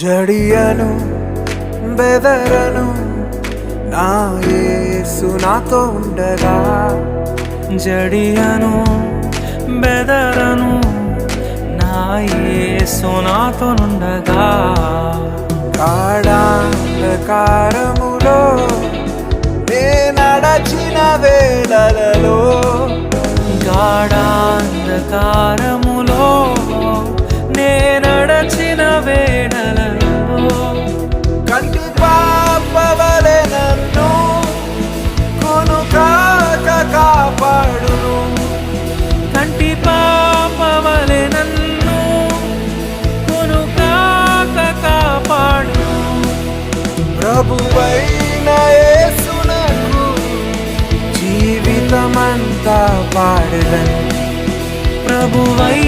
జడియను బెదరను నా యేసు నాతో ఉండగా. జడియను బెదరను నా యేసు నాతోనుండగా. గాఢాంధకారములో నే నడచిన వేళలలో, గాఢాంధకారములో నే నడచిన వేళలలో, కంటి పాపవలె నన్ను కొనుకాక కాపాడును. కంటి పాపవలె నన్ను కొనుకాక కాపాడు. ప్రభువైన యేసునకు జీవితమంతా పాడెదను. ప్రభువై